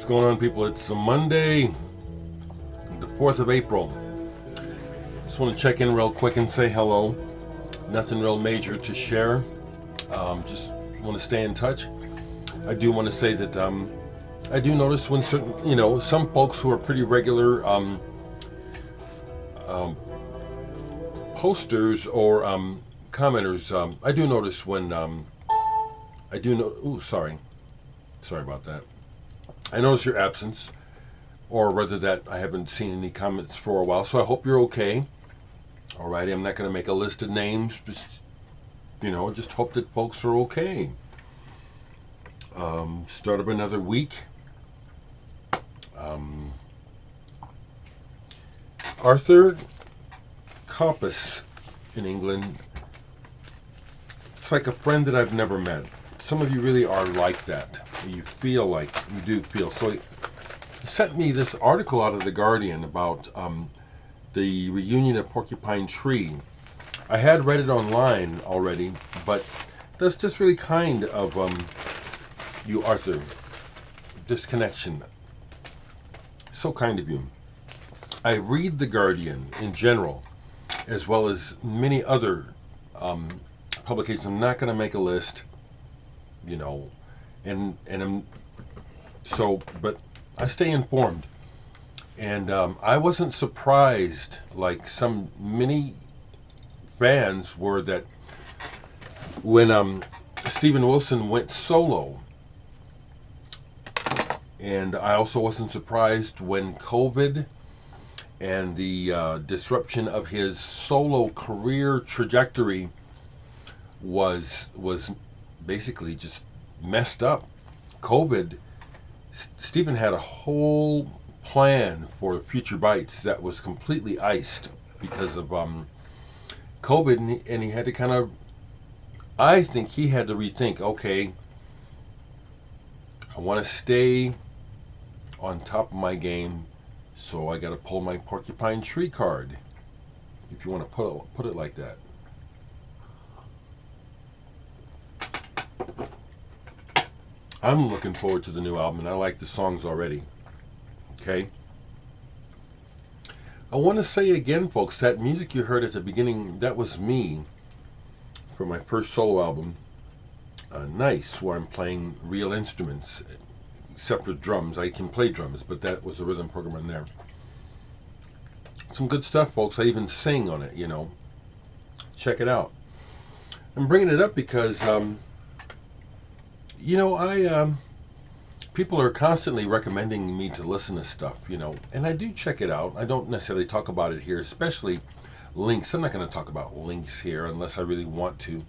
Going on, people? It's a Monday, the 4th of April. Just want to check in real quick and say hello. Nothing real major to share. Just want to stay in touch. I do want to say that I do notice when certain, some folks who are pretty regular posters or commenters, I do notice when sorry about that. I notice your absence, or rather that I haven't seen any comments for a while, so I hope you're okay. All right, I'm not going to make a list of names, just hope that folks are okay. Start of another week. Arthur Compass in England, it's like a friend that I've never met. Some of you really are like that. You do feel. So he sent me this article out of The Guardian about the reunion at Porcupine Tree. I had read it online already, but that's just really kind of you, Arthur. This connection. So kind of you. I read The Guardian in general, as well as many other publications. I'm not going to make a list. But I stay informed, and I wasn't surprised like many fans were that when Stephen Wilson went solo, and I also wasn't surprised when COVID and the disruption of his solo career trajectory was basically just messed up. COVID, Stephen had a whole plan for future bites that was completely iced because of COVID, and he had to I think he had to rethink, okay, I want to stay on top of my game, so I got to pull my Porcupine Tree card, if you want to put it like that. I'm looking forward to the new album, and I like the songs already. Okay? I want to say again, folks, that music you heard at the beginning, that was me for my first solo album, Nice, where I'm playing real instruments, except for drums. I can play drums, but that was a rhythm program in there. Some good stuff, folks. I even sing on it, Check it out. I'm bringing it up because... people are constantly recommending me to listen to stuff, and I do check it out. I don't necessarily talk about it here, especially links. I'm not going to talk about links here unless I really want to.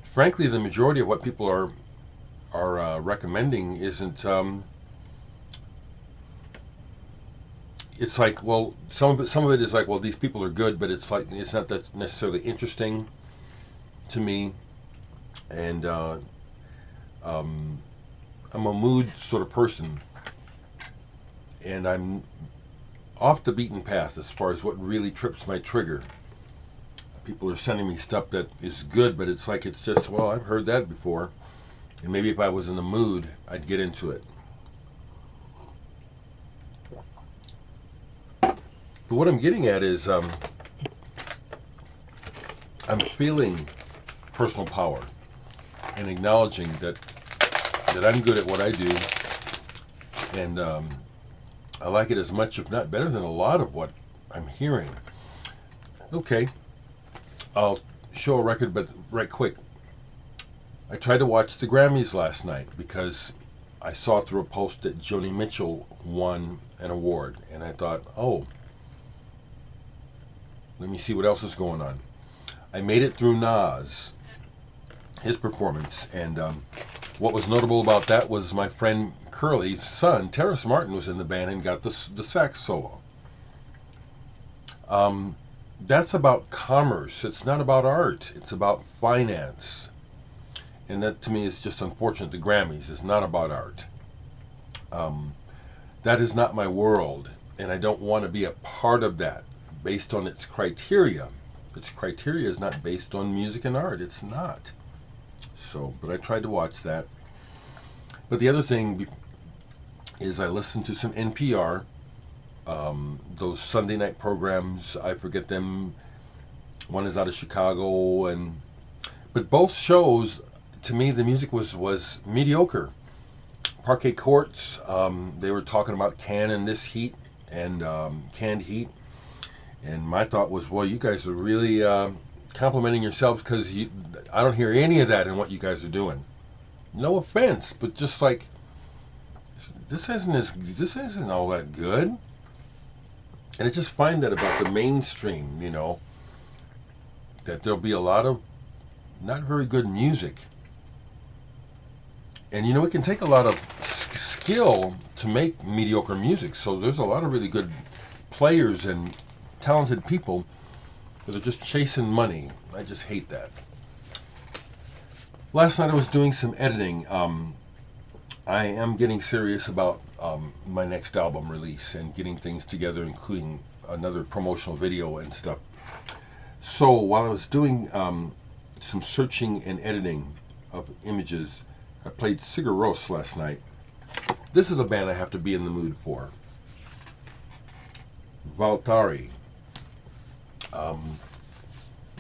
Frankly, the majority of what people are recommending isn't. It's like, well, some of it is like, well, these people are good, but it's like it's not that necessarily interesting to me. And I'm a mood sort of person, and I'm off the beaten path as far as what really trips my trigger. People are sending me stuff that is good, but it's like, it's just, well, I've heard that before, and maybe if I was in the mood, I'd get into it. But what I'm getting at is I'm feeling personal power and acknowledging that I'm good at what I do, and I like it as much, if not better than a lot of what I'm hearing. Okay, I'll show a record, but right quick. I tried to watch the Grammys last night because I saw through a post that Joni Mitchell won an award, and I thought, oh, let me see what else is going on. I made it through Nas, his performance, and what was notable about that was my friend Curly's son, Terrace Martin, was in the band and got the sax solo. That's about commerce. It's not about art. It's about finance. And that, to me, is just unfortunate. The Grammys is not about art. That is not my world, and I don't want to be a part of that based on its criteria. Its criteria is not based on music and art. It's not. So, but I tried to watch that. But the other thing is I listened to some NPR, those Sunday night programs. I forget them. One is out of Chicago, but both shows, to me, the music was mediocre. Parquet Courts, they were talking about canned heat, and my thought was, well, you guys are really complimenting yourselves, because I don't hear any of that in what you guys are doing. No offense, but just like, this isn't all that good. And I just find that about the mainstream, that there'll be a lot of not very good music. And it can take a lot of skill to make mediocre music. So there's a lot of really good players and talented people that are just chasing money. I just hate that. Last night I was doing some editing. I am getting serious about my next album release and getting things together, including another promotional video and stuff. So while I was doing some searching and editing of images, I played Sigur Ros last night. This is a band I have to be in the mood for. Valtari.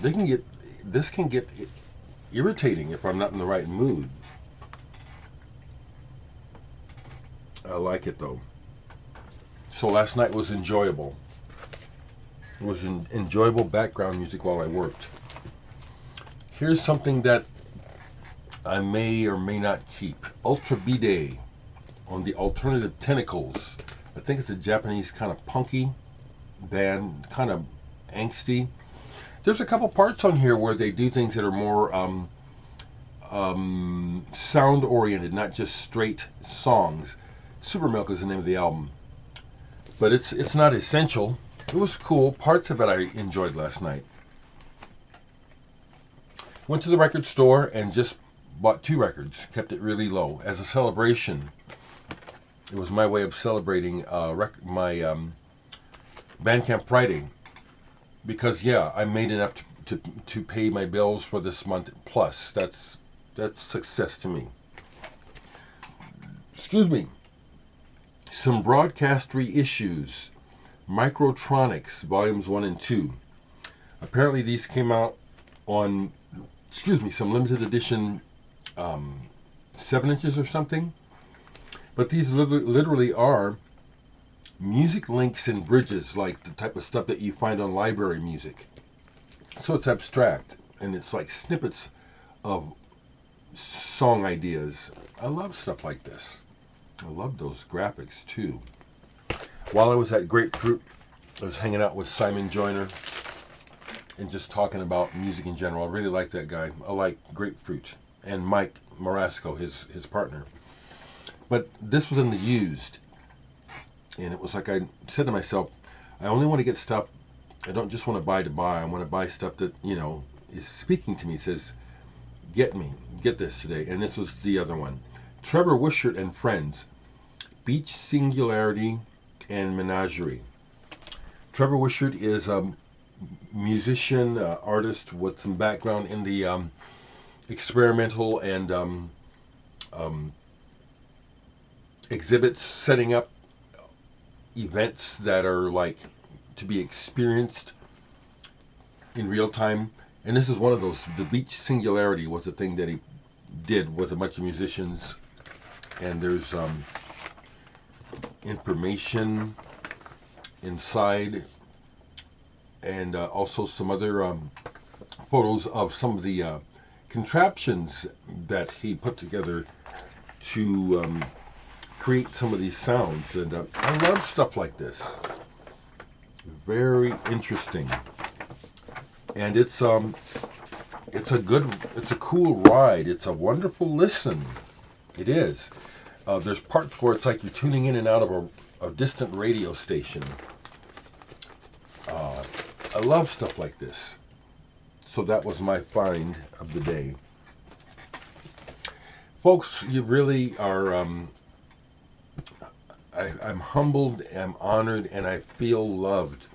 This can get irritating if I'm not in the right mood. I like it though. So last night was enjoyable. It was enjoyable background music while I worked. Here's something that I may or may not keep. Ultra Bide on the Alternative Tentacles. I think it's a Japanese kind of punky band, kind of angsty. There's a couple parts on here where they do things that are more sound oriented, not just straight songs. Super Milk is the name of the album, but it's not essential. It was cool. Parts of it I enjoyed last night. Went to the record store and just bought 2 records. Kept it really low as a celebration. It was my way of celebrating my Bandcamp Friday, because I made enough to pay my bills for this month. Plus, that's success to me. Excuse me. Some broadcast reissues. Micronomics, volumes 1 and 2. Apparently these came out on, some limited edition 7 inches or something. But these literally are music links and bridges, like the type of stuff that you find on library music. So it's abstract, and it's like snippets of song ideas. I love stuff like this. I love those graphics too. While I was at Grapefruit, I was hanging out with Simon Joyner and just talking about music in general. I really like that guy. I like Grapefruit, and Mike Marasco, his partner. But this was in the used, and it was like I said to myself, I only want to get stuff. I don't just want to buy. I want to buy stuff that is speaking to me. It says, get this today. And this was the other one. Trevor, Wishart and Friends, Beach, Singularity, and Menagerie. Trevor Wishart is a musician, artist with some background in the experimental and exhibits, setting up events that are like to be experienced in real time. And this is one of those. The Beach Singularity was the thing that he did with a bunch of musicians. And there's information inside, and also some other photos of some of the contraptions that he put together to create some of these sounds. And I love stuff like this. Very interesting. And it's a cool ride. It's a wonderful listen. It is. There's parts where it's like you're tuning in and out of a distant radio station. I love stuff like this. So that was my find of the day. Folks, you really are, I'm humbled, I'm honored, and I feel loved.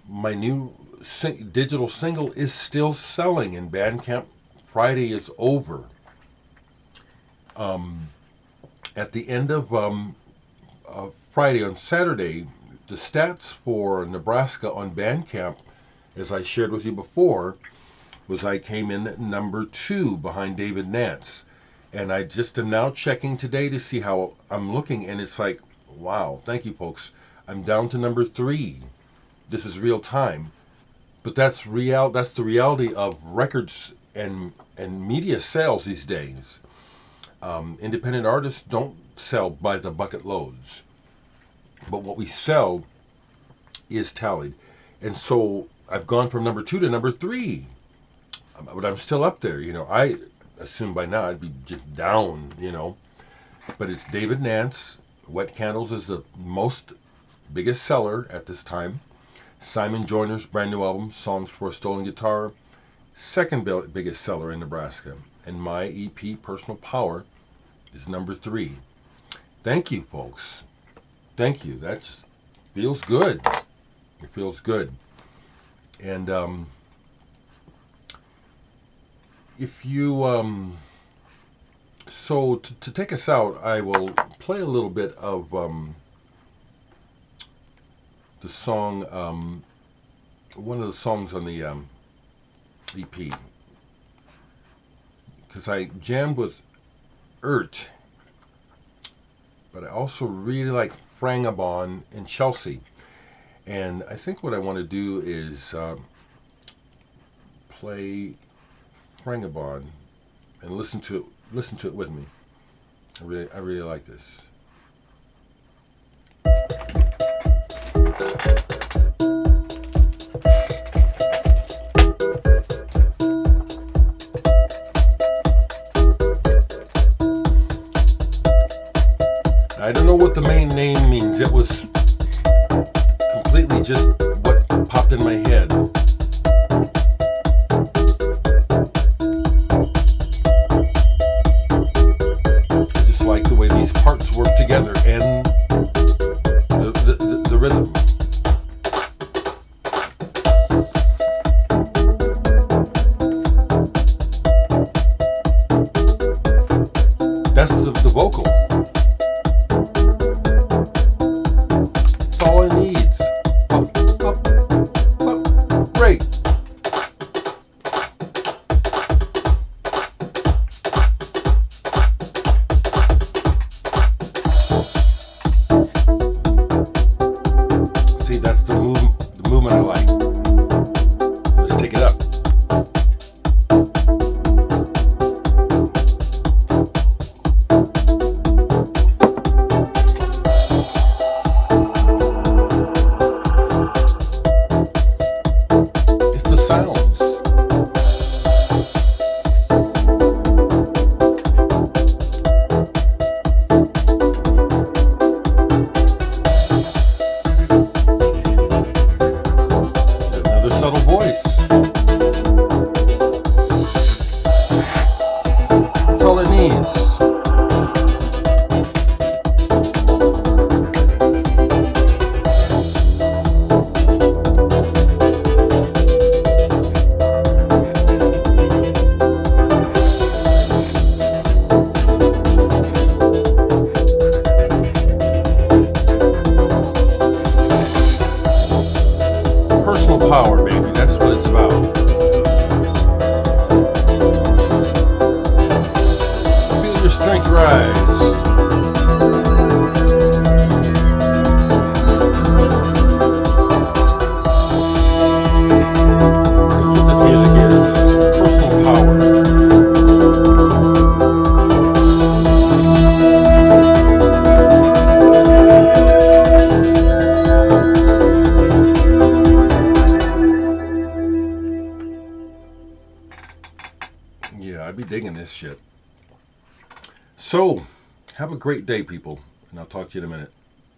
My new digital single is still selling in Bandcamp. Friday is over. At the end of Friday, on Saturday, the stats for Nebraska on Bandcamp, as I shared with you before, was I came in number 2 behind David Nance. And I just am now checking today to see how I'm looking, and it's like, wow, thank you, folks. I'm down to number 3. This is real time. But that's the reality of records and media sales these days. Independent artists don't sell by the bucket loads. But what we sell is tallied. And so I've gone from number 2 to number 3. But I'm still up there. I assume by now I'd be just down, But it's David Nance. Wet Candles is the biggest seller at this time. Simon Joyner's brand new album, Songs for a Stolen Guitar, second biggest seller in Nebraska. And my EP, Personal Power, is number 3. Thank you, folks. Thank you. That feels good. It feels good. And if you, so to take us out, I will play a little bit of the song, one of the songs on the EP. Because I jammed with but I also really like Frangabon and Chelsea. And I think what I want to do is play Frangabon and listen to it with me. I really like this. I don't know what the main name means. It was completely just what popped in my head. I just like the way these parts work together and the rhythm. That's the vocal. All it needs. Great. See, that's the movement I like. Let's take it up. Power, baby. That's what it's about. Feel your strength rise. That's what the music is. Personal power. I'd be digging this shit. So, have a great day, people, and I'll talk to you in a minute.